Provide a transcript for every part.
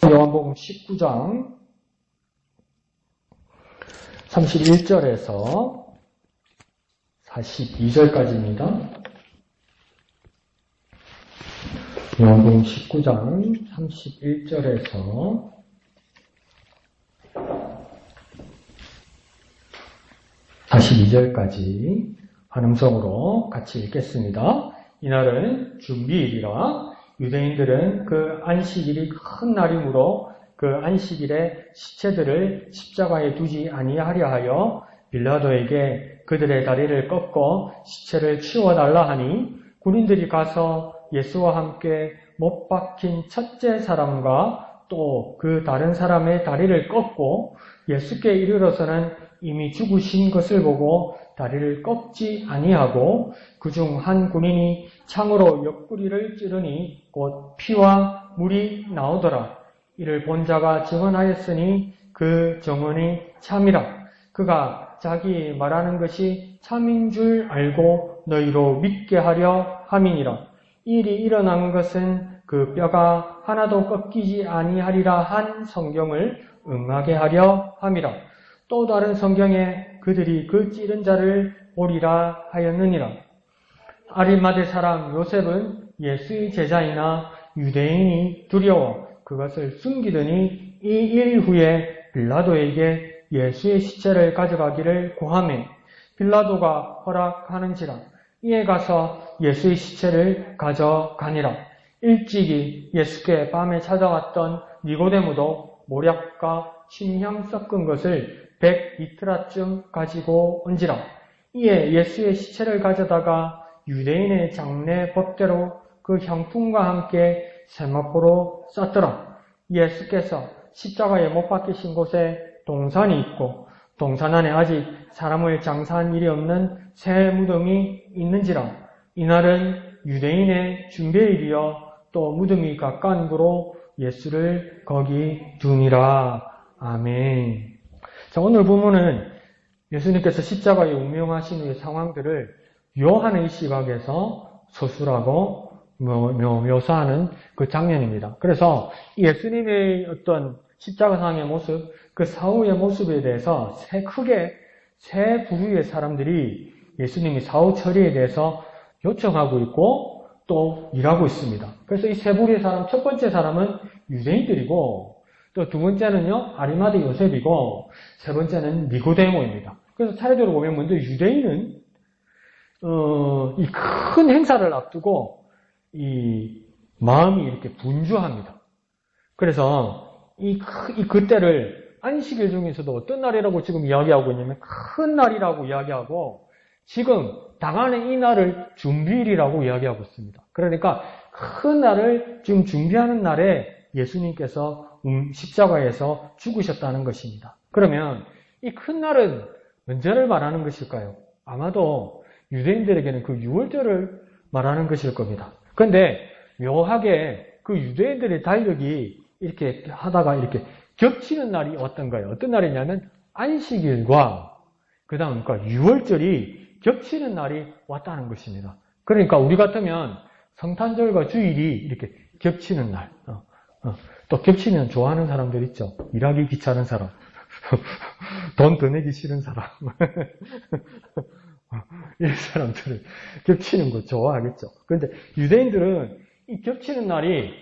요한복음 19장 31절에서 42절까지입니다. 요한복음 19장 31절에서 42절까지 한음성으로 같이 읽겠습니다. 이날은 준비일이라 유대인들은 그 안식일이 큰 날이므로 그 안식일에 시체들을 십자가에 두지 아니하려 하여 빌라도에게 그들의 다리를 꺾어 시체를 치워달라 하니 군인들이 가서 예수와 함께 못 박힌 첫째 사람과 또 그 다른 사람의 다리를 꺾고 예수께 이르러서는 이미 죽으신 것을 보고 다리를 꺾지 아니하고 그중 한 군인이 창으로 옆구리를 찌르니 곧 피와 물이 나오더라. 이를 본 자가 증언하였으니 그 증언이 참이라. 그가 자기 말하는 것이 참인 줄 알고 너희로 믿게 하려 함이니라. 이 일이 일어난 것은 그 뼈가 하나도 꺾이지 아니하리라 한 성경을 응하게 하려 함이라. 또 다른 성경에 그들이 그 찌른 자를 보리라 하였느니라. 아리마대 사람 요셉은 예수의 제자이나 유대인이 두려워 그것을 숨기더니 이 일 후에 빌라도에게 예수의 시체를 가져가기를 구하매 빌라도가 허락하는지라. 이에 가서 예수의 시체를 가져가니라. 일찍이 예수께 밤에 찾아왔던 니고데모도 모략과 침향 섞은 것을 100리트라쯤 가지고 온지라. 이에 예수의 시체를 가져다가 유대인의 장례 법대로 그 향품과 함께 세마포로 쌌더라. 예수께서 십자가에 못 박히신 곳에 동산이 있고 동산 안에 아직 사람을 장사한 일이 없는 새 무덤이 있는지라. 이날은 유대인의 준비일이여 또 무덤이 가까운 고로 예수를 거기 두니라. 아멘. 자, 오늘 본문은 예수님께서 십자가에 운명하신 후의 상황들을 요한의 시각에서 서술하고 묘사하는 그 장면입니다. 그래서 예수님의 어떤 십자가상의 모습, 그 사후의 모습에 대해서 크게 세 부류의 사람들이 예수님이 사후 처리에 대해서 요청하고 있고 또 일하고 있습니다. 그래서 이 세 부류의 사람, 첫 번째 사람은 유대인들이고 또 두 번째는요, 아리마대 요셉이고 세 번째는 니고데모입니다. 그래서 차례대로 보면 먼저 유대인은 이 큰 행사를 앞두고 이 마음이 이렇게 분주합니다. 그래서 그때를 안식일 중에서도 어떤 날이라고 지금 이야기하고 있냐면 큰 날이라고 이야기하고 지금 당하는 이 날을 준비일이라고 이야기하고 있습니다. 그러니까 큰 날을 지금 준비하는 날에 예수님께서 십자가에서 죽으셨다는 것입니다. 그러면 이 큰 날은 언제를 말하는 것일까요? 아마도 유대인들에게는 그 유월절을 말하는 것일 겁니다. 그런데 묘하게 그 유대인들의 달력이 이렇게 하다가 이렇게 겹치는 날이 어떤가요? 어떤 날이냐면 안식일과 그 다음 유월절이 겹치는 날이 왔다는 것입니다. 그러니까 우리 같으면 성탄절과 주일이 이렇게 겹치는 날. 또 겹치면 좋아하는 사람들 있죠. 일하기 귀찮은 사람. 돈 더 내기 싫은 사람. 이 사람들은 겹치는 거 좋아하겠죠. 그런데 유대인들은 이 겹치는 날이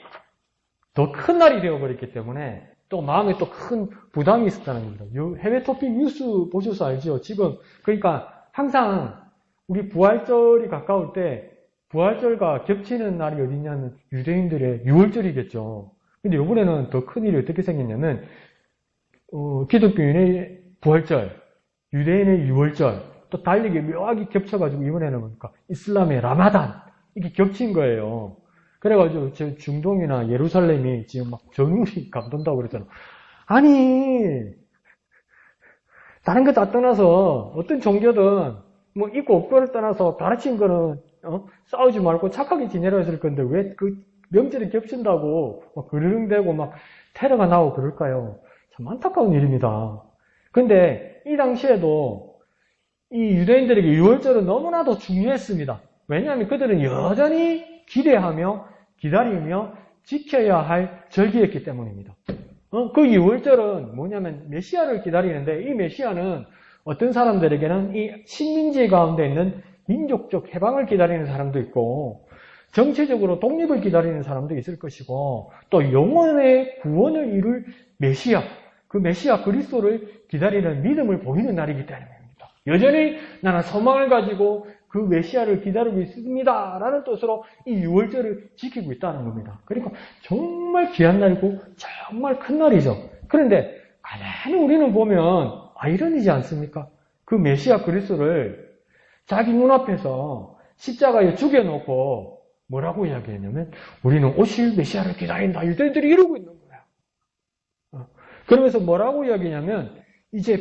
더 큰 날이 되어버렸기 때문에 또 마음에 또 큰 부담이 있었다는 겁니다. 해외 토픽 뉴스 보셔서 알죠? 지금 그러니까 항상 우리 부활절이 가까울 때 부활절과 겹치는 날이 어디냐면 유대인들의 유월절이겠죠. 근데 이번에는 더 큰 일이 어떻게 생겼냐면 기독교인의 부활절, 유대인의 유월절, 또 달리게 묘하게 겹쳐가지고 이번에는 그러니까 이슬람의 라마단 이게 겹친 거예요. 그래가지고 저 중동이나 예루살렘이 지금 막 정율이 감돈다고 그랬잖아. 아니 다른 거 다 떠나서 어떤 종교든 뭐 있고 없고를 떠나서 가르친 거는 싸우지 말고 착하게 지내라 했을 건데 왜 그 명절이 겹친다고 막 그르릉대고 막 테러가 나오고 그럴까요? 참 안타까운 일입니다. 근데 이 당시에도 이 유대인들에게 유월절은 너무나도 중요했습니다. 왜냐하면 그들은 여전히 기대하며 기다리며 지켜야 할 절기였기 때문입니다. 그 유월절은 뭐냐면 메시아를 기다리는데 이 메시아는 어떤 사람들에게는 이 식민지 가운데 있는 민족적 해방을 기다리는 사람도 있고 정치적으로 독립을 기다리는 사람도 있을 것이고 또 영혼의 구원을 이룰 메시아, 그 메시아 그리스도를 기다리는 믿음을 보이는 날이기 때문입니다. 여전히 나는 소망을 가지고 그 메시아를 기다리고 있습니다 라는 뜻으로 이 유월절을 지키고 있다는 겁니다. 그러니까 정말 귀한 날이고 정말 큰 날이죠. 그런데 가만히 우리는 보면 아이러니지 않습니까? 그 메시아 그리스도를 자기 눈앞에서 십자가에 죽여놓고 뭐라고 이야기했냐면 우리는 오실 메시아를 기다린다. 유대인들이 이러고 있는 거야. 그러면서 뭐라고 이야기냐면 이제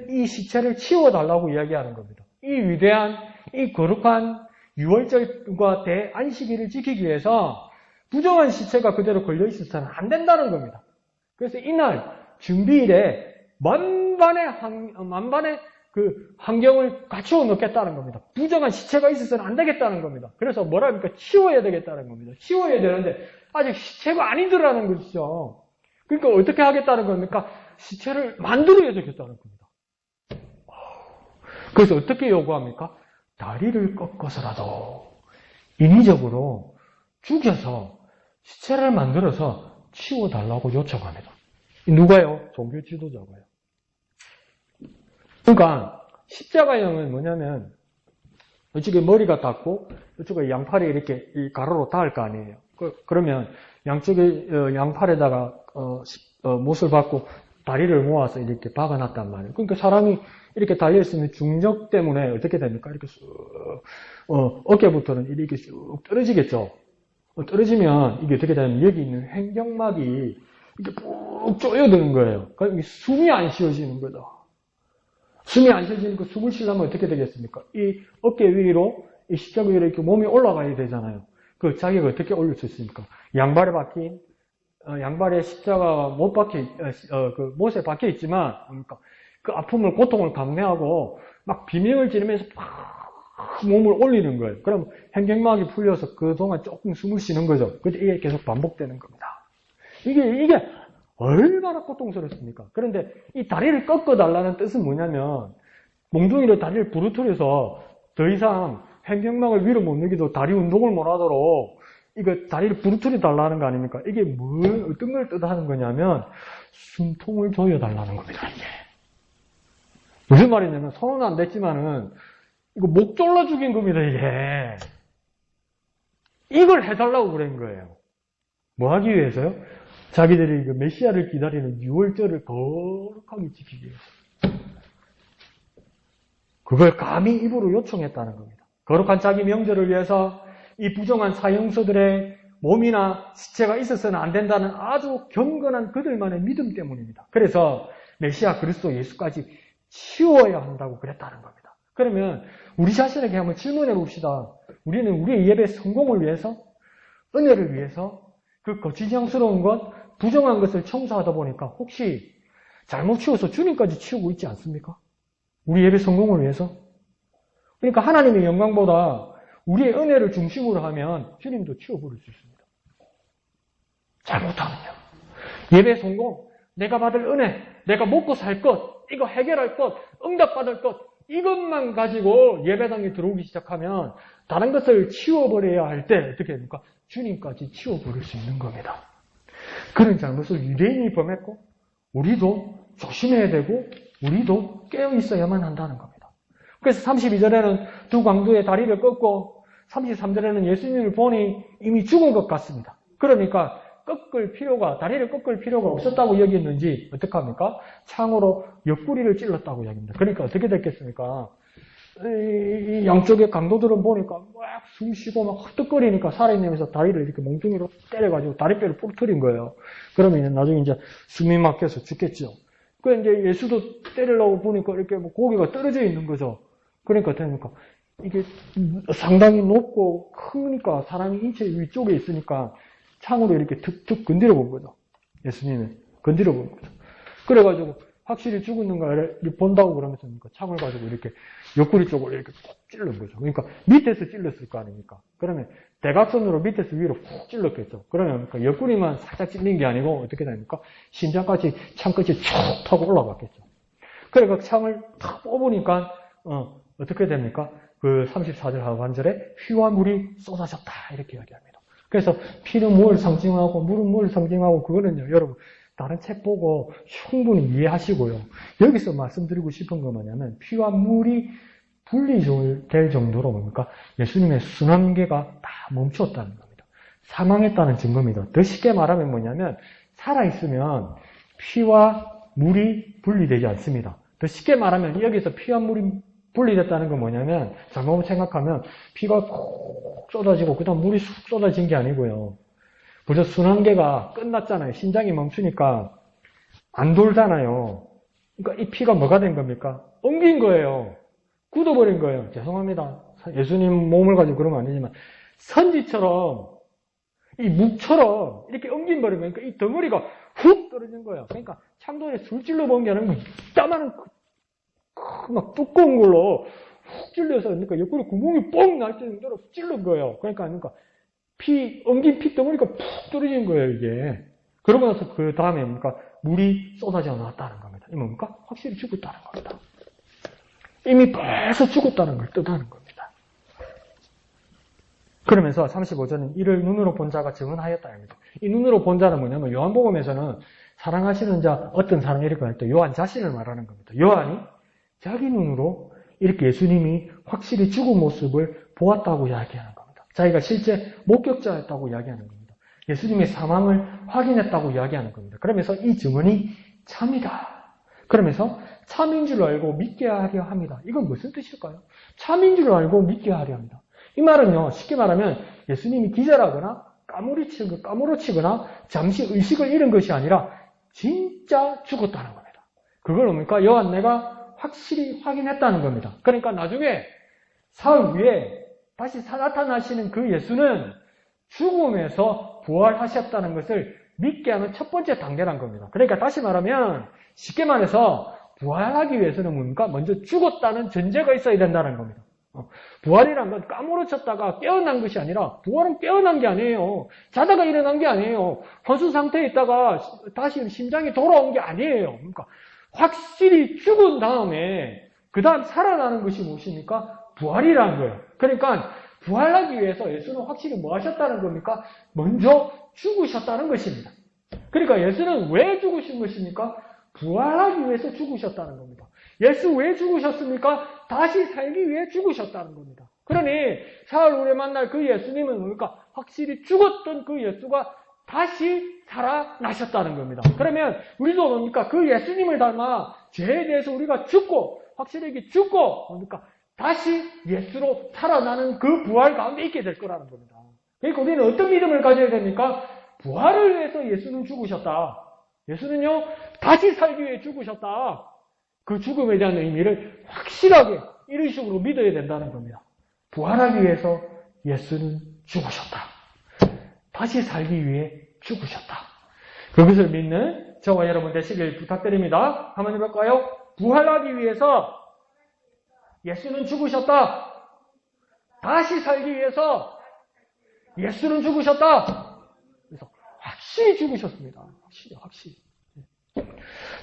이 시체를 치워달라고 이야기하는 겁니다. 이 위대한, 이 거룩한 유월절과 대안식일을 지키기 위해서 부정한 시체가 그대로 걸려 있어서는 안 된다는 겁니다. 그래서 이날 준비일에 만반의 그 환경을 갖추어 놓겠다는 겁니다. 부정한 시체가 있어서는 안 되겠다는 겁니다. 그래서 뭐랍니까? 치워야 되겠다는 겁니다. 치워야 되는데 아직 시체가 아니더라는 것이죠. 그러니까 어떻게 하겠다는 겁니까? 시체를 만들어야 되겠다는 겁니다. 그래서 어떻게 요구합니까? 다리를 꺾어서라도 인위적으로 죽여서 시체를 만들어서 치워달라고 요청합니다. 누가요? 종교 지도자가요. 그러니까 십자가형은 뭐냐면 이쪽에 머리가 닿고 이쪽에 양팔이 이렇게 이 가로로 닿을 거 아니에요. 그러면 양쪽에 양팔에다가 못을 박고 다리를 모아서 이렇게 박아놨단 말이에요. 그러니까 사람이 이렇게 달려있으면 중력 때문에 어떻게 됩니까? 이렇게 쑥 어깨부터는 이렇게 쑥 떨어지겠죠. 떨어지면 이게 어떻게 되냐면 여기 있는 횡격막이 이렇게 푹 쪼여드는 거예요. 그러니까 숨이 안 쉬어지는 거죠. 숨이 안 쉬어지니까 숨을 쉬려면 어떻게 되겠습니까? 이 어깨 위로 이 십자가 위로 이렇게 몸이 올라가야 되잖아요. 그 자기가 어떻게 올릴 수 있습니까? 양발에 박힌 양발에 십자가가 그 못에 박혀 있지만, 그러니까 그 아픔을, 고통을 감내하고 막 비명을 지르면서 막 몸을 올리는 거예요. 그럼 횡격막이 풀려서 그동안 조금 숨을 쉬는 거죠. 근데 이게 계속 반복되는 겁니다. 이게 얼마나 고통스럽습니까? 그런데 이 다리를 꺾어달라는 뜻은 뭐냐면, 몽둥이로 다리를 부러뜨려서 더 이상 횡격막을 위로 못 내기도 다리 운동을 못 하도록 이거 다리를 부러뜨려 달라는 거 아닙니까? 이게 어떤 걸 뜻하는 거냐면 숨통을 조여달라는 겁니다. 이게 무슨 말이냐면 손은 안 댔지만은 이거 목 졸라 죽인 겁니다. 이게 이걸 해달라고 그런 거예요. 뭐 하기 위해서요? 자기들이 그 메시아를 기다리는 유월절을 거룩하게 지키기 위해서 그걸 감히 입으로 요청했다는 겁니다. 거룩한 자기 명절을 위해서 이 부정한 사형수들의 몸이나 시체가 있어서는 안 된다는 아주 경건한 그들만의 믿음 때문입니다. 그래서 메시아 그리스도 예수까지 치워야 한다고 그랬다는 겁니다. 그러면 우리 자신에게 한번 질문해 봅시다. 우리는 우리의 예배 성공을 위해서, 은혜를 위해서 그 거치장스러운 것, 부정한 것을 청소하다 보니까 혹시 잘못 치워서 주님까지 치우고 있지 않습니까? 우리 예배 성공을 위해서. 그러니까 하나님의 영광보다 우리의 은혜를 중심으로 하면 주님도 치워버릴 수 있습니다. 잘못하면요. 예배 성공, 내가 받을 은혜, 내가 먹고 살 것, 이거 해결할 것, 응답받을 것, 이것만 가지고 예배당에 들어오기 시작하면 다른 것을 치워버려야 할 때 어떻게 됩니까? 주님까지 치워버릴 수 있는 겁니다. 그런 잘못을 유대인이 범했고 우리도 조심해야 되고 우리도 깨어 있어야만 한다는 겁니다. 그래서 32절에는 두 강도의 다리를 꺾고 33절에는 예수님을 보니 이미 죽은 것 같습니다. 그러니까 다리를 꺾을 필요가 없었다고 여겼는지 어떡합니까? 창으로 옆구리를 찔렀다고 이야기합니다. 그러니까 어떻게 됐겠습니까? 이 양쪽의 강도들은 보니까 막 숨 쉬고 막 헛떡거리니까 살아있으면서 다리를 이렇게 몽둥이로 때려가지고 다리뼈를 부러뜨린 거예요. 그러면 나중에 이제 숨이 막혀서 죽겠죠. 그 이제 예수도 때리려고 보니까 이렇게 뭐 고기가 떨어져 있는 거죠. 그러니까 어떻게 합니까? 이게 상당히 높고 크니까 사람이 인체 위쪽에 있으니까 창으로 이렇게 툭툭 건드려 본 거죠. 예수님은 건드려 본 거죠. 그래가지고 확실히 죽었는가를 본다고 그러면서 창을 가지고 이렇게 옆구리 쪽으로 이렇게 푹 찔른 거죠. 그러니까 밑에서 찔렀을 거 아닙니까? 그러면 대각선으로 밑에서 위로 푹 찔렀겠죠. 그러면 그 옆구리만 살짝 찔린 게 아니고 어떻게 됩니까? 심장까지 창끝이 쭉 타고 올라갔겠죠. 그래서 창을 탁 뽑으니까 어떻게 됩니까? 그 34절 하반절에 피와 물이 쏟아졌다 이렇게 이야기합니다. 그래서 피는 뭘 상징하고 물은 뭘 상징하고 그거는요 여러분 다른 책 보고 충분히 이해하시고요. 여기서 말씀드리고 싶은 건 뭐냐면 피와 물이 분리될 정도로 뭡니까? 예수님의 순환계가 다 멈췄다는 겁니다. 사망했다는 증거입니다. 더 쉽게 말하면 뭐냐면 살아있으면 피와 물이 분리되지 않습니다. 더 쉽게 말하면 여기서 피와 물이 분리됐다는 건 뭐냐면 잘못 생각하면 피가 콕 쏟아지고 그 다음 물이 쑥 쏟아진 게 아니고요. 벌써 순환계가 끝났잖아요. 심장이 멈추니까 안 돌잖아요. 그러니까 이 피가 뭐가 된 겁니까? 엉긴 거예요. 굳어버린 거예요. 죄송합니다. 예수님 몸을 가지고 그러면 아니지만 선지처럼 이 묵처럼 이렇게 엉긴 버리면 그러니까 이 덩어리가 훅 떨어진 거예요. 그러니까 창도에 술질러 본 게 아니고 까마는 막 두꺼운 걸로 훅 찔려서 그러니까 옆구리 구멍이 뻥 날 정도로 찔른 거예요. 그러니까 엉긴 피 덩어리가 푹 떨어진 거예요, 이게. 그러고 나서 그 다음에 뭡니까? 물이 쏟아져 나왔다는 겁니다. 이 뭡니까? 확실히 죽었다는 겁니다. 이미 벌써 죽었다는 걸 뜻하는 겁니다. 그러면서 35절은 이를 눈으로 본 자가 증언하였다 합니다. 이 눈으로 본 자는 뭐냐면 요한복음에서는 사랑하시는 자 어떤 사람 이렇게 할 때 요한 자신을 말하는 겁니다. 요한이 자기 눈으로 이렇게 예수님이 확실히 죽은 모습을 보았다고 이야기하는 겁니다. 자기가 실제 목격자였다고 이야기하는 겁니다. 예수님의 사망을 확인했다고 이야기하는 겁니다. 그러면서 이 증언이 참이다. 그러면서 참인 줄 알고 믿게 하려 합니다. 이건 무슨 뜻일까요? 참인 줄 알고 믿게 하려 합니다. 이 말은요, 쉽게 말하면 예수님이 기절하거나 까무러치거나 잠시 의식을 잃은 것이 아니라 진짜 죽었다는 겁니다. 그걸 뭡니까? 여호와 내가 확실히 확인했다는 겁니다. 그러니까 나중에 사흘 후에 다시 나타나시는 그 예수는 죽음에서 부활하셨다는 것을 믿게 하는 첫 번째 단계란 겁니다. 그러니까 다시 말하면 쉽게 말해서 부활하기 위해서는 뭡니까? 먼저 죽었다는 전제가 있어야 된다는 겁니다. 부활이란 건 까무러쳤다가 깨어난 것이 아니라 부활은 깨어난 게 아니에요. 자다가 일어난 게 아니에요. 환수 상태에 있다가 다시 심장이 돌아온 게 아니에요. 그러니까 확실히 죽은 다음에 그 다음 살아나는 것이 무엇입니까? 부활이라는 거예요. 그러니까 부활하기 위해서 예수는 확실히 뭐 하셨다는 겁니까? 먼저 죽으셨다는 것입니다. 그러니까 예수는 왜 죽으신 것입니까? 부활하기 위해서 죽으셨다는 겁니다. 예수 왜 죽으셨습니까? 다시 살기 위해 죽으셨다는 겁니다. 그러니 사흘 후에 만날 그 예수님은 뭡니까? 확실히 죽었던 그 예수가 다시 살아나셨다는 겁니다. 그러면 우리도 뭡니까? 그 예수님을 닮아 죄에 대해서 우리가 죽고 확실하게 죽고 뭡니까? 다시 예수로 살아나는 그 부활 가운데 있게 될 거라는 겁니다. 그러니까 우리는 어떤 믿음을 가져야 됩니까? 부활을 위해서 예수는 죽으셨다. 예수는요, 다시 살기 위해 죽으셨다. 그 죽음에 대한 의미를 확실하게 이런 식으로 믿어야 된다는 겁니다. 부활하기 위해서 예수는 죽으셨다. 다시 살기 위해 죽으셨다. 그것을 믿는 저와 여러분 되시길 부탁드립니다. 한번 해볼까요? 부활하기 위해서 예수는 죽으셨다. 다시 살기 위해서 예수는 죽으셨다. 그래서 확실히 죽으셨습니다. 확실히.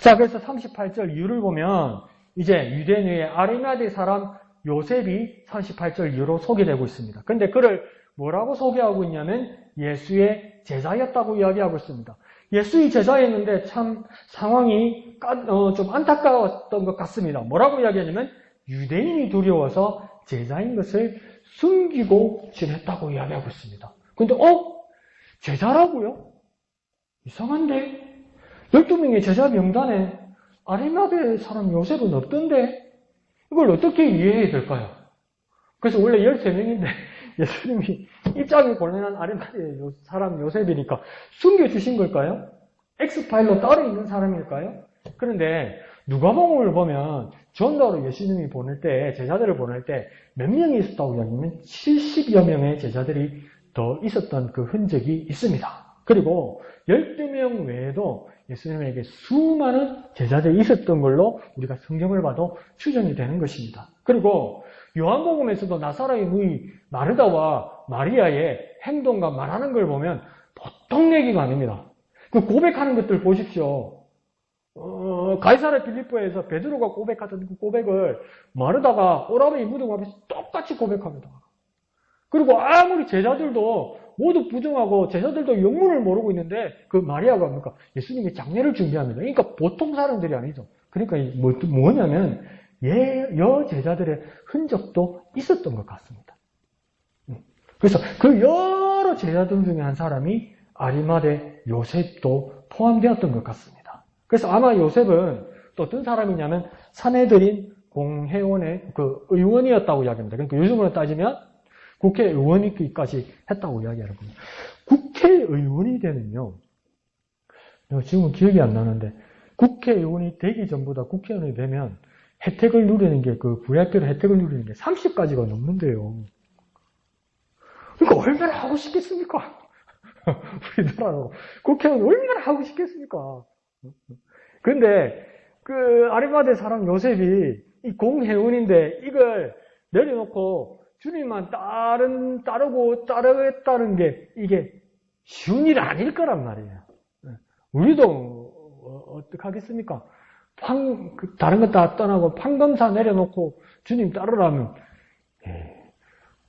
자, 그래서 38절 이유를 보면 이제 유대인의 아리마대 사람 요셉이 38절 이유로 소개되고 있습니다. 근데 그를 뭐라고 소개하고 있냐면 예수의 제자였다고 이야기하고 있습니다. 예수의 제자였는데 참 상황이 좀 안타까웠던 것 같습니다. 뭐라고 이야기하냐면 유대인이 두려워서 제자인 것을 숨기고 지냈다고 이야기하고 있습니다. 근데 제자라고요? 이상한데? 12명의 제자 명단에 아리마대 사람 요셉은 없던데? 이걸 어떻게 이해해야 될까요? 그래서 원래 13명인데 예수님이 입장이 곤란한 아리마대 사람 요셉이니까 숨겨주신 걸까요? 엑스파일로 따로 있는 사람일까요? 그런데 누가복음을 보면 전도로 예수님이 보낼 때, 제자들을 보낼 때 몇 명이 있었다고 이야기하면 70여 명의 제자들이 더 있었던 그 흔적이 있습니다. 그리고 12명 외에도 예수님에게 수많은 제자들이 있었던 걸로 우리가 성경을 봐도 추정이 되는 것입니다. 그리고 요한복음에서도 나사렛의 누이 마르다와 마리아의 행동과 말하는 걸 보면 보통 얘기가 아닙니다. 그 고백하는 것들 보십시오. 가이사랴 빌립보에서 베드로가 고백하던 그 고백을 마르다가 오라버니 무덤 앞에서 똑같이 고백합니다. 그리고 아무리 제자들도 모두 부정하고 제자들도 영문을 모르고 있는데 그 마리아가 뭡니까? 예수님의 장례를 준비합니다. 그러니까 보통 사람들이 아니죠. 그러니까 뭐냐면 여 제자들의 흔적도 있었던 것 같습니다. 그래서 그 여러 제자들 중에 한 사람이 아리마대 요셉도 포함되었던 것 같습니다. 그래서 아마 요셉은 또 어떤 사람이냐면 사내들인 공회원의 그 의원이었다고 이야기합니다. 그러니까 요즘으로 따지면 국회의원이기까지 했다고 이야기하는 겁니다. 국회의원이 되면요. 지금은 기억이 안 나는데 국회의원이 되기 전보다 국회의원이 되면 혜택을 누리는 게 그 VIP로 혜택을 누리는 게 30가지가 넘는데요. 그러니까 얼마나 하고 싶겠습니까? 우리나라로 국회의원 얼마나 하고 싶겠습니까? 근데 그 아리마대 사람 요셉이 이 공회원인데 이걸 내려놓고 주님만 따르겠다는 게 이게 쉬운 일 아닐 거란 말이에요. 우리도 어떡하겠습니까? 다른 거 다 떠나고 판검사 내려놓고 주님 따르라면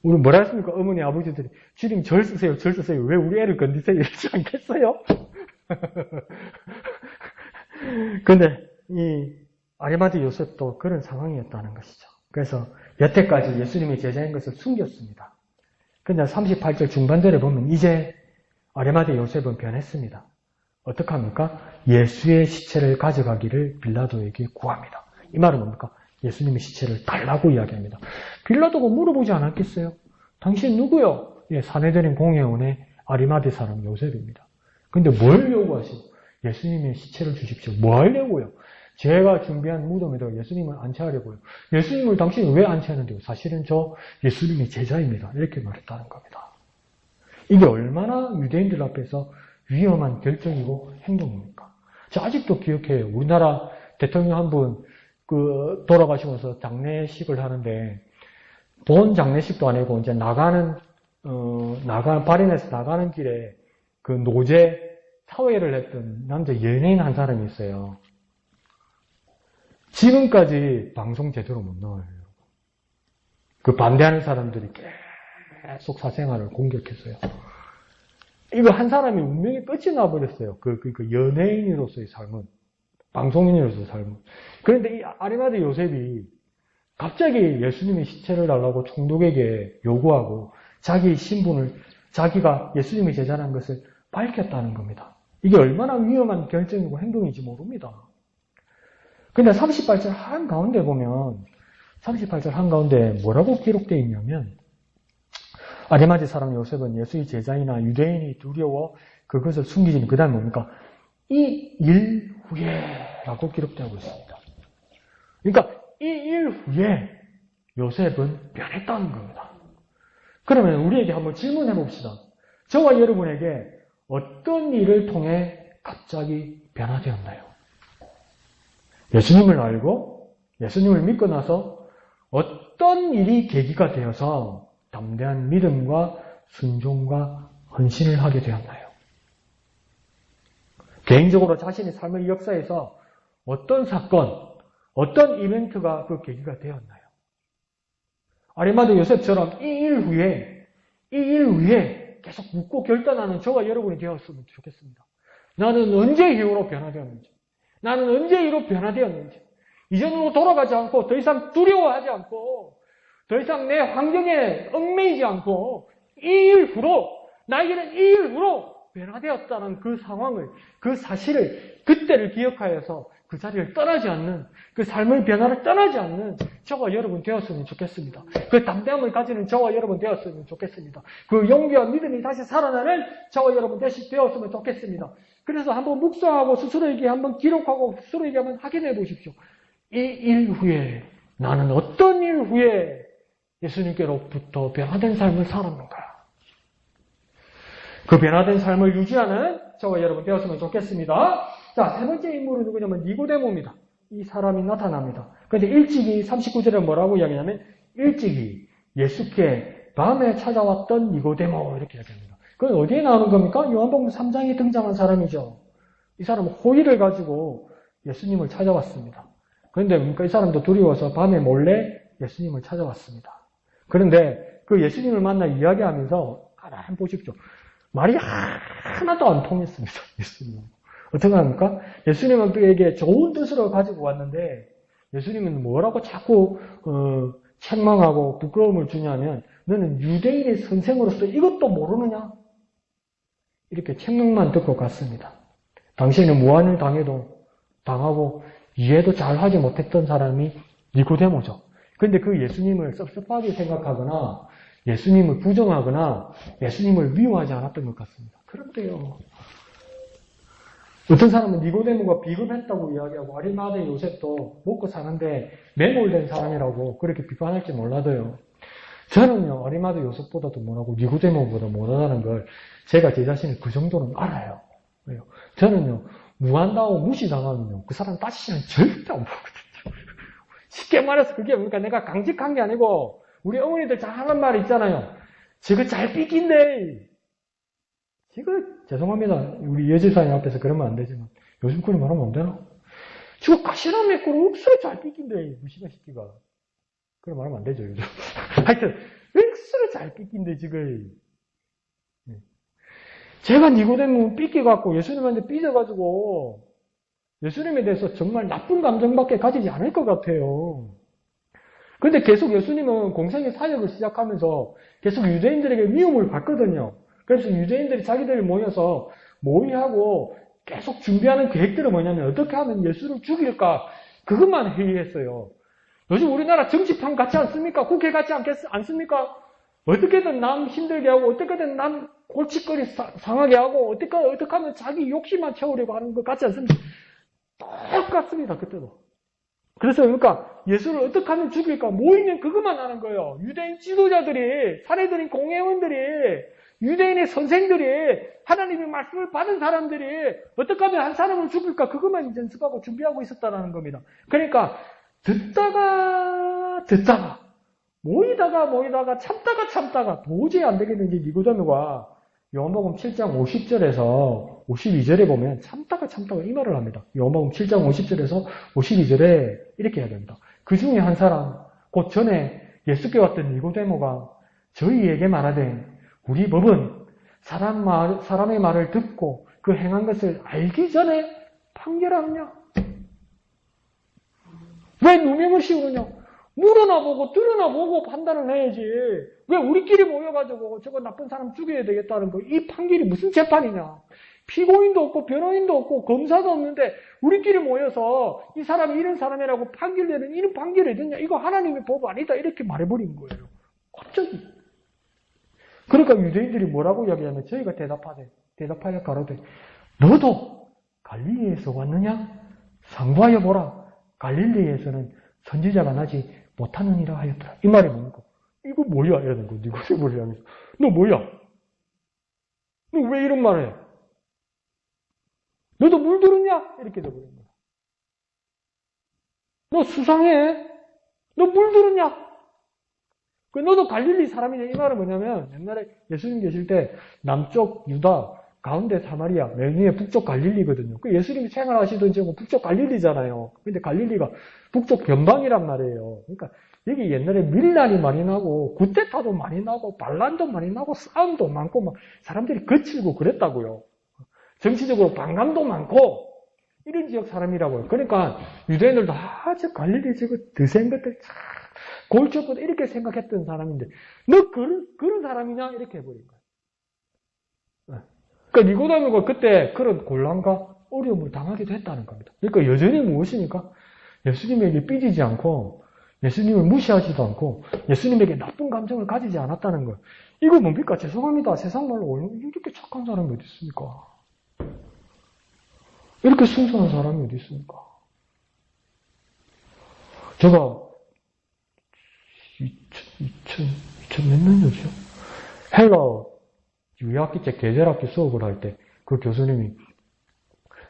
우리 뭐라 했습니까? 어머니 아버지들이 주님 절 쓰세요. 왜 우리 애를 건드세요? 이러지 않겠어요? 근데 이 아리마대 요셉도 그런 상황이었다는 것이죠. 그래서 여태까지 예수님이 제자인 것을 숨겼습니다. 근데 38절 중반절에 보면 이제 아리마대 요셉은 변했습니다. 어떡합니까? 예수의 시체를 가져가기를 빌라도에게 구합니다. 이 말은 뭡니까? 예수님의 시체를 달라고 이야기합니다. 빌라도가 물어보지 않았겠어요? 당신 누구요? 예, 사내들인 공회원의 아리마대 사람 요셉입니다. 근데 뭘 요구하시고? 예수님의 시체를 주십시오. 뭐 하려고요? 제가 준비한 무덤에다가 예수님을 안치하려고요. 예수님을 당신이 왜 안치하는데요? 사실은 저 예수님의 제자입니다. 이렇게 말했다는 겁니다. 이게 얼마나 유대인들 앞에서 위험한 결정이고 행동입니까? 저 아직도 기억해요. 우리나라 대통령 한 분 돌아가시면서 장례식을 하는데 본 장례식도 아니고 이제 발인해서 나가는 길에 그 노제 사회를 했던 남자 연예인 한 사람이 있어요. 지금까지 방송 제대로 못 나와요. 그 반대하는 사람들이 계속 사생활을 공격했어요. 이거 한 사람이 운명이 끝이 나버렸어요. 그 연예인으로서의 삶은. 방송인으로서의 삶은. 그런데 이 아리마대 요셉이 갑자기 예수님의 시체를 달라고 총독에게 요구하고 자기 신분을, 자기가 예수님의 제자라는 것을 밝혔다는 겁니다. 이게 얼마나 위험한 결정이고 행동인지 모릅니다. 근데 38절 한가운데 보면 38절 한가운데 뭐라고 기록되어 있냐면 아리마대 사람 요셉은 예수의 제자이나 유대인이 두려워 그것을 숨기지는 그 다음에 뭡니까? 이 일 후에 라고 기록되고 있습니다. 그러니까 이 일 후에 요셉은 변했다는 겁니다. 그러면 우리에게 한번 질문해 봅시다. 저와 여러분에게 어떤 일을 통해 갑자기 변화되었나요? 예수님을 알고 예수님을 믿고 나서 어떤 일이 계기가 되어서 담대한 믿음과 순종과 헌신을 하게 되었나요? 개인적으로 자신의 삶의 역사에서 어떤 사건, 어떤 이벤트가 그 계기가 되었나요? 아리마대 요셉처럼 이 일 후에 계속 묻고 결단하는 저와 여러분이 되었으면 좋겠습니다. 나는 언제 이후로 변화되었는지, 나는 언제 이후로 변화되었는지, 이전으로 돌아가지 않고 더 이상 두려워하지 않고 더 이상 내 환경에 얽매이지 않고 이 일 후로, 나에게는 이 일 후로 변화되었다는 그 상황을, 그 사실을, 그때를 기억하여서 그 자리를 떠나지 않는, 그 삶의 변화를 떠나지 않는 저와 여러분 되었으면 좋겠습니다. 그 담대함을 가지는 저와 여러분 되었으면 좋겠습니다. 그 용기와 믿음이 다시 살아나는 저와 여러분 되었으면 좋겠습니다. 그래서 한번 묵상하고 스스로에게 한번 기록하고 스스로에게 한번 확인해 보십시오. 이 일 후에 나는 어떤 일 후에 예수님께로부터 변화된 삶을 살았는가? 그 변화된 삶을 유지하는 저와 여러분 되었으면 좋겠습니다. 자, 세 번째 인물은 누구냐면 니고데모입니다. 이 사람이 나타납니다. 그런데 일찍이 39절에 뭐라고 이야기하냐면 일찍이 예수께 밤에 찾아왔던 니고데모 이렇게 이야기합니다. 그건 어디에 나오는 겁니까? 요한복음 3장에 등장한 사람이죠. 이 사람은 호의를 가지고 예수님을 찾아왔습니다. 그런데 이 사람도 두려워서 밤에 몰래 예수님을 찾아왔습니다. 그런데 그 예수님을 만나 이야기하면서 가만히 보십시오. 말이 하나도 안 통했습니다. 예수님은. 어떻게 합니까? 예수님에게 좋은 뜻으로 가지고 왔는데 예수님은 뭐라고 자꾸 책망하고 부끄러움을 주냐면 너는 유대인의 선생으로서 이것도 모르느냐? 이렇게 책망만 듣고 갔습니다. 당시에는 무한을 당하고 이해도 잘 하지 못했던 사람이 니고데모죠. 그런데 그 예수님을 섭섭하게 생각하거나 예수님을 부정하거나 예수님을 미워하지 않았던 것 같습니다. 그런데요. 어떤 사람은 니고데모가 비겁했다고 이야기하고 아리마대 요셉도 먹고 사는데 매몰된 사람이라고 그렇게 비판할지 몰라도요. 저는요. 아리마대 요셉보다도 못하고 니고데모보다 못하다는 걸 제가 제 자신을 그 정도는 알아요. 왜요? 저는요. 무한다고 무시당하면요. 그 사람 따지시면 절대 안 보거든요. 쉽게 말해서 그게 뭡니까? 내가 강직한 게 아니고 우리 어머니들 잘 하는 말 있잖아요. 저거 잘 삐낀데. 저거 죄송합니다. 우리 여지사님 앞에서 그러면 안 되지만 요즘 그런 말하면 안 되나? 저거 가시나 맺고는 억수로 잘 삐낀데. 무시가 시키가. 그런 말하면 안 되죠. 요즘. 하여튼 억수로 잘 삐낀데 지금. 제가 니고데모 삐끼갖고 예수님한테 삐져가지고 예수님에 대해서 정말 나쁜 감정밖에 가지지 않을 것 같아요. 그런데 계속 예수님은 공생의 사역을 시작하면서 계속 유대인들에게 미움을 받거든요. 그래서 유대인들이 자기들이 모여서 모의하고 계속 준비하는 계획들은 뭐냐면 어떻게 하면 예수를 죽일까 그것만 회의했어요. 요즘 우리나라 정치판 같지 않습니까? 국회 같지 않습니까? 어떻게든 남 힘들게 하고 어떻게든 남 골칫거리 상하게 하고 어떻게 하면 자기 욕심만 채우려고 하는 것 같지 않습니까? 똑같습니다. 그때도. 그래서 그러니까 예수를 어떻게 하면 죽일까 모이면 그것만 하는 거예요. 유대인 지도자들이 사례들인 공회원들이 유대인의 선생들이 하나님의 말씀을 받은 사람들이 어떻게 하면 한 사람을 죽일까 그것만 연습하고 준비하고 있었다는 겁니다. 그러니까 듣다가 모이다가 참다가 도저히 안 되겠는지 니고데모가 요한복음 7장 50절에서 52절에 보면 참다가 이 말을 합니다. 요한복음 7장 50절에서 52절에 이렇게 해야 됩니다. 그 중에 한 사람 곧 전에 예수께 왔던 니고데모가 저희에게 말하되 우리 법은 사람의 말을 듣고 그 행한 것을 알기 전에 판결하느냐? 왜 누명을 씌우느냐? 물어나보고 들어나보고 판단을 해야지. 왜 우리끼리 모여가지고 저거 나쁜 사람 죽여야 되겠다는 거. 이 판결이 무슨 재판이냐. 피고인도 없고 변호인도 없고 검사도 없는데 우리끼리 모여서 이 사람이 이런 사람이라고 판결되는 이런 판결이 되냐. 이거 하나님의 법 아니다. 이렇게 말해버린 거예요. 갑자기. 그러니까 유대인들이 뭐라고 이야기하면 저희가 대답하여 가로되 너도 갈릴리에서 왔느냐? 상부하여 보라. 갈릴리에서는 선지자가 나지 못하느니라 하였더라. 이 말이 뭡니까? 이거 뭐야? 이러는 거. 니고데모를 향해서. 너 뭐야? 너 왜 이런 말을 해? 너도 물들었냐? 이렇게 돼버린 거야. 너 수상해? 너 물들었냐? 너도 갈릴리 사람이냐? 이 말은 뭐냐면 옛날에 예수님 계실 때 남쪽 유다, 가운데 사마리아, 맨 위에 북쪽 갈릴리거든요. 그 예수님이 생활하시던 지역은 북쪽 갈릴리잖아요. 근데 갈릴리가 북쪽 변방이란 말이에요. 그러니까 여기 옛날에 밀란이 많이 나고 구테타도 많이 나고 반란도 많이 나고 싸움도 많고 막 사람들이 거칠고 그랬다고요. 정치적으로 반감도 많고 이런 지역 사람이라고요. 그러니까 유대인들도 저 갈릴리 저거 드센 것들 참 골치 아프다 이렇게 생각했던 사람인데 너 그런 사람이냐? 이렇게 해버린 거예요. 그러니까 니고데모가 그때 그런 곤란과 어려움을 당하기도 했다는 겁니다. 그러니까 여전히 무엇입니까? 예수님에게 삐지지 않고 예수님을 무시하지도 않고 예수님에게 나쁜 감정을 가지지 않았다는 거예요. 이거 뭡니까? 죄송합니다. 세상 말로 이렇게 착한 사람이 어디 있습니까? 이렇게 순수한 사람이 어디 있습니까? 제가 2000 몇 년이었죠? 헬라 유학기 때 계절학기 수업을 할 때 그 교수님이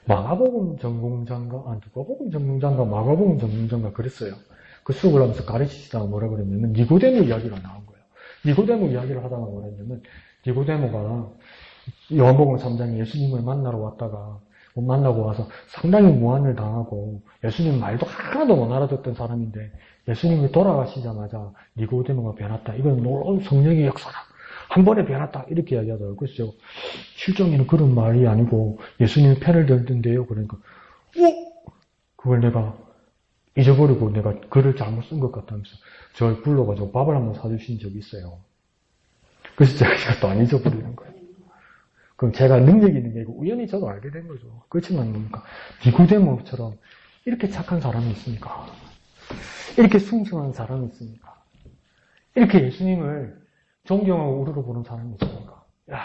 마가복음 전공자인가, 누가복음 전공자인가, 마가복음 전공자인가 그랬어요. 그 수업을 하면서 가르치시다가 뭐라 그랬냐면 니고데모 이야기가 나온 거예요. 니고데모 이야기를 하다가 뭐라 했냐면 니고데모가 요한복음 3장에 예수님을 만나러 왔다가 만나고 와서 상당히 무한을 당하고 예수님 말도 하나도 못 알아듣던 사람인데 예수님이 돌아가시자마자 니고데모가 변했다. 이건 놀라운 성령의 역사다. 한 번에 변했다. 이렇게 이야기하더라고요. 그래서 실종이는 그런 말이 아니고 예수님이 편을 들던데요. 그러니까 그걸 내가 잊어버리고 내가 글을 잘못 쓴 것 같다면서 저를 불러가지고 밥을 한번 사주신 적이 있어요. 그래서 제가 또 안 잊어버리는 거예요. 그럼 제가 능력이 있는 게 아니고 우연히 저도 알게 된 거죠. 그렇지만 뭡니까? 니고데모처럼 이렇게 착한 사람이 있습니까? 이렇게 순수한 사람이 있습니까? 이렇게 예수님을 존경하고 우러러 보는 사람이 있습니까? 야,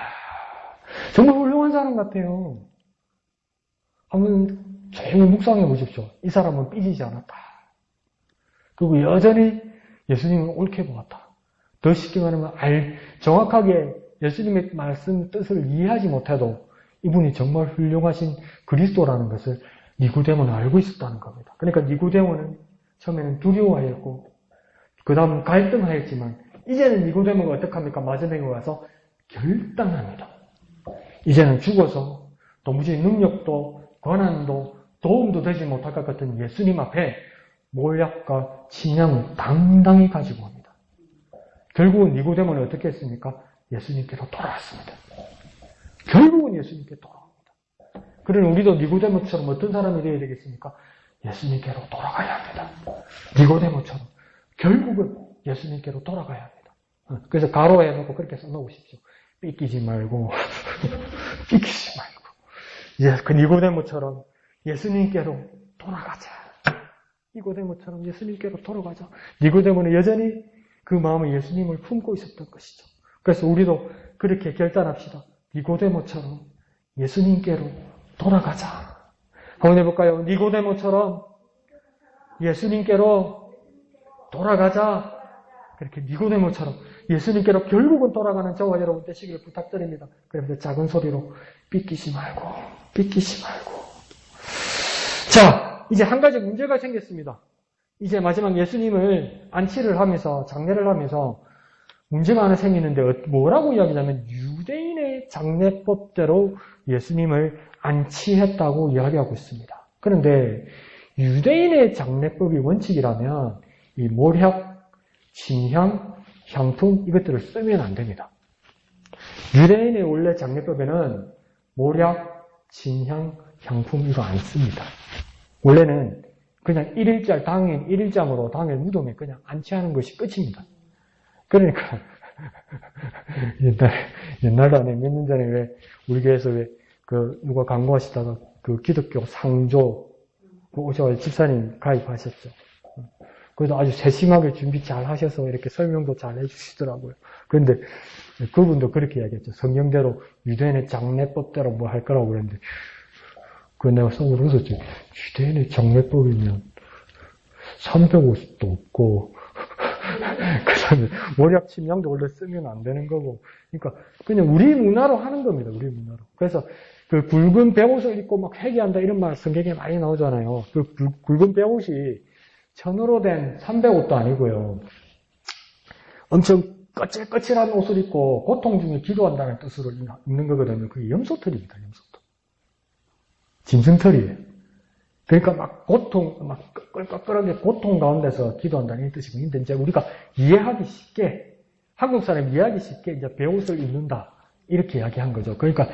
정말 훌륭한 사람 같아요. 한번 조용히 묵상해 보십시오. 이 사람은 삐지지 않았다. 그리고 여전히 예수님을 옳게 보았다. 더 쉽게 말하면 정확하게 예수님의 말씀 뜻을 이해하지 못해도 이분이 정말 훌륭하신 그리스도라는 것을 니고데모는 알고 있었다는 겁니다. 그러니까 니고데모는 처음에는 두려워하였고 그 다음 갈등하였지만 이제는 니고데모가 어떡합니까? 마지막에 와서 결단합니다. 이제는 죽어서 도무지 능력도 권한도 도움도 되지 못할 것 같은 예수님 앞에 몰약과 침략을 당당히 가지고 옵니다. 결국은 니고데모는 어떻게 했습니까? 예수님께로 돌아왔습니다. 결국은 예수님께 돌아옵니다. 그러니 우리도 니고데모처럼 어떤 사람이 되어야 되겠습니까? 예수님께로 돌아가야 합니다. 니고데모처럼 결국은 예수님께로 돌아가야 합니다. 그래서 가로해놓고 그렇게 써놓으십시오. 삐끼지 말고 삐끼지 말고 그 니고데모처럼 예수님께로 돌아가자. 니고데모처럼 예수님께로 돌아가자. 니고데모는 여전히 그 마음에 예수님을 품고 있었던 것이죠. 그래서 우리도 그렇게 결단합시다. 니고데모처럼 예수님께로 돌아가자. 한번 해볼까요? 니고데모처럼 예수님께로 돌아가자. 그렇게 니고데모처럼 예수님께로 결국은 돌아가는 저와 여러분 되시기를 부탁드립니다. 그래서 작은 소리로 삐끼지 말고. 자, 이제 한 가지 문제가 생겼습니다. 이제 마지막 예수님을 안치를 하면서 장례를 하면서 문제가 하나 생기는데 뭐라고 이야기하냐면 유대인의 장례법대로 예수님을 안치했다고 이야기하고 있습니다. 그런데 유대인의 장례법이 원칙이라면 이 몰약, 진향, 향품 이것들을 쓰면 안 됩니다. 유대인의 원래 장례법에는 몰약, 진향, 향품 이거 안 씁니다. 원래는 그냥 1일절 당일 1일장으로 당일 무덤에 그냥 안치하는 것이 끝입니다. 그러니까 옛날에 몇 년 전에 왜 우리 교회에서 왜 그 누가 광고하시다가 그 기독교 상조 그 오셔가지고 집사님 가입하셨죠. 그래서 아주 세심하게 준비 잘 하셔서 이렇게 설명도 잘 해주시더라고요. 그런데 그분도 그렇게 이야기했죠. 성경대로 유대인의 장례법대로 뭐 할 거라고 그랬는데 그 내가 속으로 웃었지. 유대인의 장례법이면 350도 없고 그 다음에 몰약 침향도 원래 쓰면 안 되는 거고 그러니까 그냥 우리 문화로 하는 겁니다. 우리 문화로. 그래서 그 굵은 베옷을 입고 막 회개한다 이런 말 성경에 많이 나오잖아요. 그 굵은 베옷이 천으로 된 300옷도 아니고요. 엄청 거칠거칠한 옷을 입고 고통 중에 기도한다는 뜻으로 입는 거거든요. 그게 염소털입니다. 염소털. 짐승털이에요. 그러니까 막 끌끌끌하게 고통 가운데서 기도한다는 뜻이고. 근데 이제 우리가 이해하기 쉽게, 한국 사람이 이해하기 쉽게 이제 베옷을 입는다. 이렇게 이야기한 거죠. 그러니까,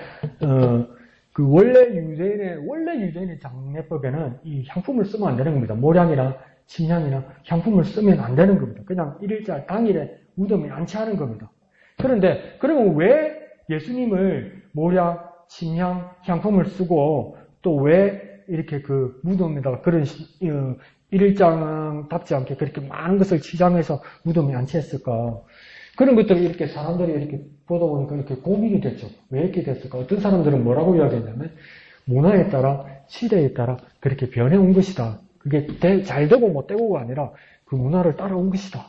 그 원래 유대인의 장례법에는 이 향품을 쓰면 안 되는 겁니다. 모량이나 침향이나 향품을 쓰면 안 되는 겁니다. 그냥 1일절 당일에 무덤에 안치하는 겁니다. 그런데, 그러면 왜 예수님을 모량, 침향, 향품을 쓰고 또 왜 이렇게 그 무덤에다가 그런 일일장답지 않게 그렇게 많은 것을 치장해서 무덤에 안치했을까? 그런 것들을 이렇게 사람들이 이렇게 보다 보니까 이렇게 고민이 됐죠. 왜 이렇게 됐을까? 어떤 사람들은 뭐라고 이야기했냐면 문화에 따라 시대에 따라 그렇게 변해온 것이다. 그게 잘 되고 못 되고가 아니라 그 문화를 따라온 것이다.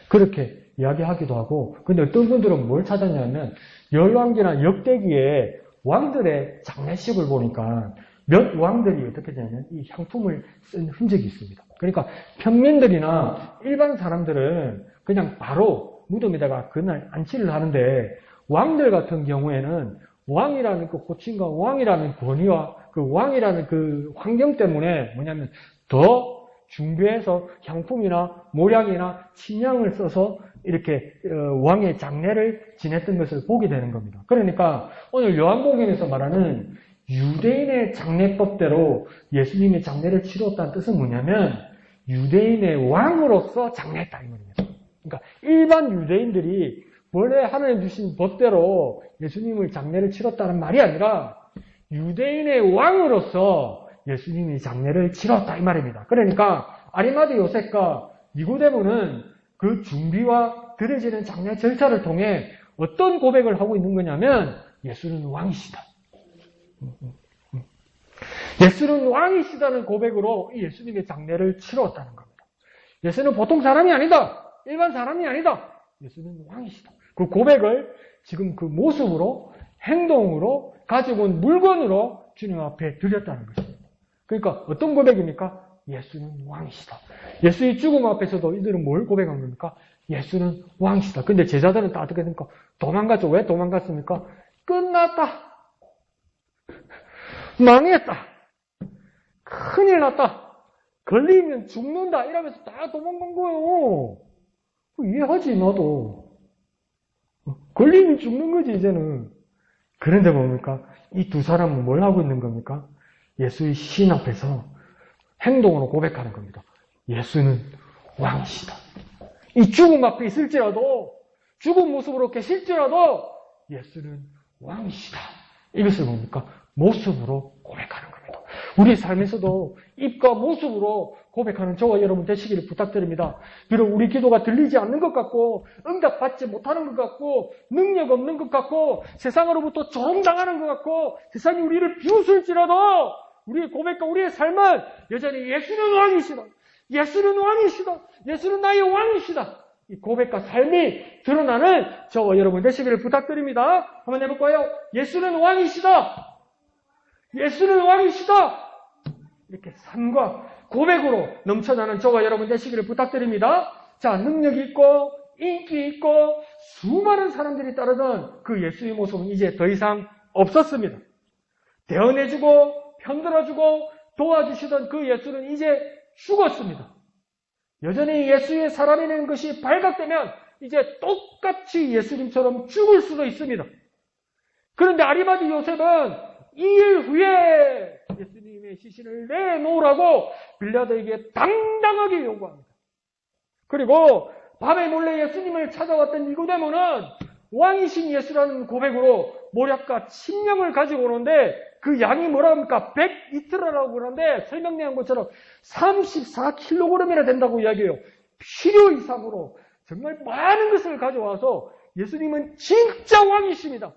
그렇게 이야기하기도 하고, 근데 어떤 분들은 뭘 찾았냐면 열왕기나 역대기에 왕들의 장례식을 보니까 몇 왕들이 어떻게 되냐면 이 향품을 쓴 흔적이 있습니다. 그러니까 평민들이나 일반 사람들은 그냥 바로 무덤에다가 그날 안치를 하는데 왕들 같은 경우에는 왕이라는 그 호칭과 왕이라는 권위와 그 왕이라는 그 환경 때문에 뭐냐면 더 중교해서 향품이나 모량이나 침향을 써서 이렇게 왕의 장례를 지냈던 것을 보게 되는 겁니다. 그러니까 오늘 요한복음에서 말하는 유대인의 장례법대로 예수님의 장례를 치렀다는 뜻은 뭐냐면 유대인의 왕으로서 장례했다 이 말입니다. 그러니까 일반 유대인들이 원래 하나님 주신 법대로 예수님을 장례를 치렀다는 말이 아니라 유대인의 왕으로서 예수님이 장례를 치렀다 이 말입니다. 그러니까 아리마대 요셉과 니고데모는 그 준비와 드려지는 장례 절차를 통해 어떤 고백을 하고 있는 거냐면 예수는 왕이시다. 예수는 왕이시다는 고백으로 예수님의 장례를 치렀다는 겁니다. 예수는 보통 사람이 아니다. 일반 사람이 아니다. 예수는 왕이시다. 그 고백을 지금 그 모습으로 행동으로 가지고 온 물건으로 주님 앞에 드렸다는 것입니다. 그러니까 어떤 고백입니까? 예수는 왕이시다. 예수의 죽음 앞에서도 이들은 뭘 고백한 겁니까? 예수는 왕이시다. 근데 제자들은 다 어떻게 됩니까? 도망갔죠. 왜 도망갔습니까? 끝났다. 망했다. 큰일 났다. 걸리면 죽는다. 이러면서 다 도망간 거예요. 이해하지, 나도. 걸리면 죽는 거지, 이제는. 그런데 뭡니까? 이 두 사람은 뭘 하고 있는 겁니까? 예수의 신 앞에서 행동으로 고백하는 겁니다. 예수는 왕이시다. 이 죽음 앞에 있을지라도, 죽은 모습으로 계실지라도, 예수는 왕이시다. 이것을 뭡니까? 모습으로 고백하는 겁니다. 우리 삶에서도 입과 모습으로 고백하는 저와 여러분 되시기를 부탁드립니다. 비록 우리 기도가 들리지 않는 것 같고 응답받지 못하는 것 같고 능력 없는 것 같고 세상으로부터 조롱당하는 것 같고 세상이 우리를 비웃을지라도 우리의 고백과 우리의 삶은 여전히 예수는 왕이시다. 예수는 왕이시다. 예수는 나의 왕이시다. 이 고백과 삶이 드러나는 저와 여러분 되시기를 부탁드립니다. 한번 해볼까요? 예수는 왕이시다. 예수는 왕이시다. 이렇게 삶과 고백으로 넘쳐나는 저와 여러분 되시기를 부탁드립니다. 자, 능력 있고 인기 있고 수많은 사람들이 따르던 그 예수의 모습은 이제 더 이상 없었습니다. 대언해주고 편들어주고 도와주시던 그 예수는 이제 죽었습니다. 여전히 예수의 사람이라는 것이 발각되면 이제 똑같이 예수님처럼 죽을 수도 있습니다. 그런데 아리마대 요셉은 2일 후에 예수님의 시신을 내놓으라고 빌라도에게 당당하게 요구합니다. 그리고 밤에 몰래 예수님을 찾아왔던 니고데모는 왕이신 예수라는 고백으로 모략과 침령을 가지고 오는데 그 양이 뭐라 합니까? 100리터라고 그러는데 설명된 것처럼 34kg이나 된다고 이야기해요. 필요 이상으로 정말 많은 것을 가져와서 예수님은 진짜 왕이십니다.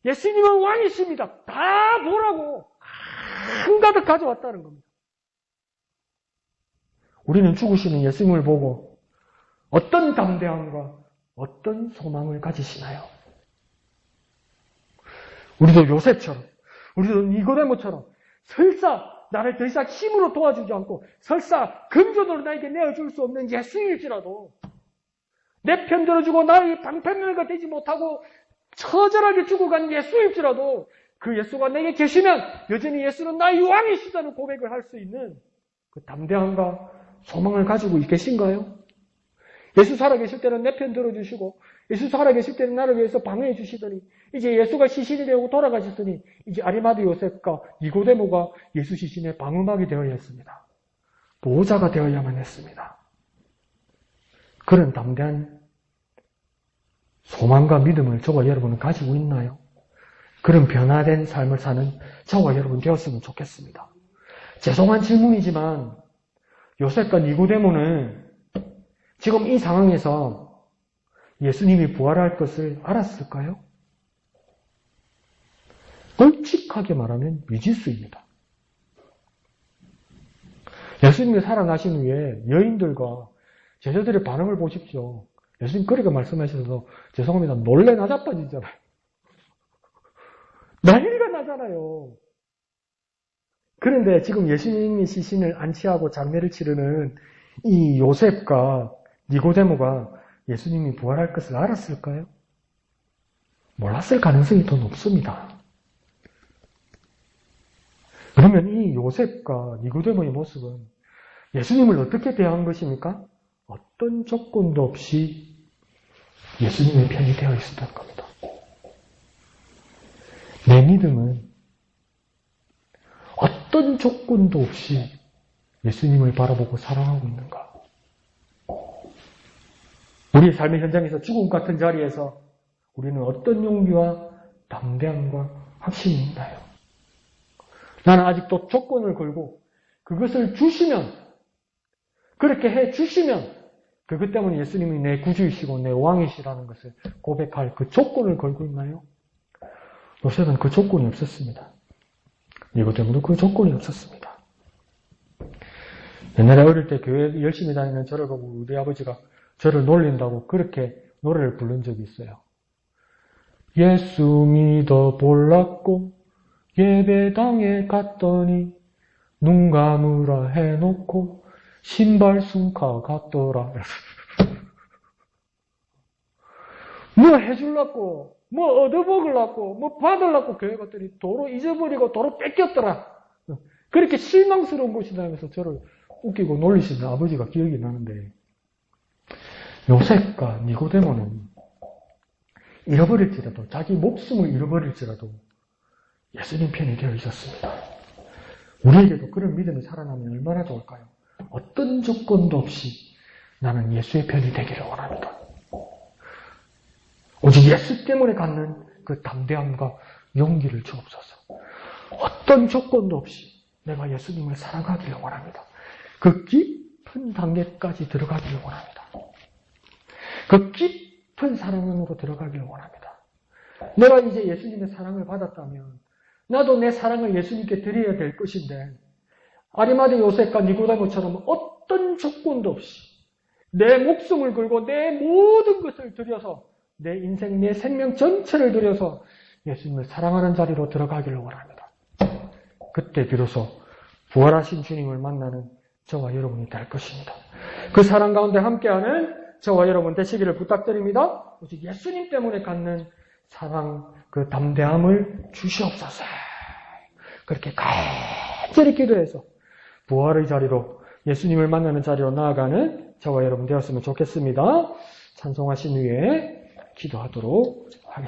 예수님은 왕이십니다. 다 보라고 한가득 가져왔다는 겁니다. 우리는 죽으시는 예수님을 보고 어떤 담대함과 어떤 소망을 가지시나요? 우리도 요셉처럼, 우리도 니고데모처럼 설사 나를 더 이상 힘으로 도와주지 않고 설사 금전으로 나에게 내어줄 수 없는 예수일지라도 내 편 들어주고 나의 방편mel가 되지 못하고 처절하게 죽어간 예수일지라도 그 예수가 내게 계시면 여전히 예수는 나의 왕이시다는 고백을 할 수 있는 그 담대함과 소망을 가지고 계신가요? 예수 살아계실 때는 내 편 들어주시고 예수 살아계실 때는 나를 위해서 방해해 주시더니 이제 예수가 시신이 되고 돌아가셨더니 이제 아리마대 요셉과 니고데모가 예수 시신의 방음막이 되어야 했습니다. 보호자가 되어야만 했습니다. 그런 담대한 소망과 믿음을 저와 여러분은 가지고 있나요? 그런 변화된 삶을 사는 저와 여러분 되었으면 좋겠습니다. 죄송한 질문이지만 요셉과 니고데모는 지금 이 상황에서 예수님이 부활할 것을 알았을까요? 솔직하게 말하면 미지수입니다. 예수님이 살아나신 후에 여인들과 제자들의 반응을 보십시오. 예수님 그렇게 말씀하셔서 죄송합니다. 놀래 나자빠지잖아요. 난리가 나잖아요. 그런데 지금 예수님이 시신을 안치하고 장례를 치르는 이 요셉과 니고데모가 예수님이 부활할 것을 알았을까요? 몰랐을 가능성이 더 높습니다. 그러면 이 요셉과 니고데모의 모습은 예수님을 어떻게 대한 것입니까? 어떤 조건도 없이 예수님의 편이 되어 있었던 겁니다. 내 믿음은 어떤 조건도 없이 예수님을 바라보고 사랑하고 있는가? 우리의 삶의 현장에서 죽음 같은 자리에서 우리는 어떤 용기와 담대함과 확신이 있나요? 나는 아직도 조건을 걸고 그것을 주시면, 그렇게 해 주시면 그것 때문에 예수님이 내 구주이시고 내 왕이시라는 것을 고백할 그 조건을 걸고 있나요? 요셉은 그 조건이 없었습니다. 니고데모도 그 조건이 없었습니다. 옛날에 어릴 때 교회 열심히 다니는 저를 보고 우리 아버지가 저를 놀린다고 그렇게 노래를 부른 적이 있어요. 예수 믿어 볼랐고 예배당에 갔더니 눈 감으라 해놓고 신발 숨가 갔더라. 뭐 해줄라고, 뭐 얻어먹으려고, 뭐 받으려고 교회 갔더니 도로 잊어버리고 도로 뺏겼더라. 그렇게 실망스러운 곳이다 하면서 저를 웃기고 놀리시는 아버지가 기억이 나는데, 요셉과 니고데모는 잃어버릴지라도, 자기 목숨을 잃어버릴지라도 예수님 편이 되어 있었습니다. 우리에게도 그런 믿음이 살아나면 얼마나 좋을까요? 어떤 조건도 없이 나는 예수의 편이 되기를 원합니다. 오직 예수 때문에 갖는 그 담대함과 용기를 주옵소서. 어떤 조건도 없이 내가 예수님을 사랑하기를 원합니다. 그 깊은 단계까지 들어가기를 원합니다. 그 깊은 사랑 안으로 들어가기를 원합니다. 내가 이제 예수님의 사랑을 받았다면 나도 내 사랑을 예수님께 드려야 될 것인데, 아리마대 요셉과 니고데모처럼 어떤 조건도 없이 내 목숨을 걸고 내 모든 것을 들여서 내 인생, 내 생명 전체를 들여서 예수님을 사랑하는 자리로 들어가기를 원합니다. 그때 비로소 부활하신 주님을 만나는 저와 여러분이 될 것입니다. 그 사랑 가운데 함께하는 저와 여러분 되시기를 부탁드립니다. 오직 예수님 때문에 갖는 사랑, 그 담대함을 주시옵소서. 그렇게 간절히 기도해서 부활의 자리로, 예수님을 만나는 자리로 나아가는 저와 여러분 되었으면 좋겠습니다. 찬송하신 후에 기도하도록 하겠습니다.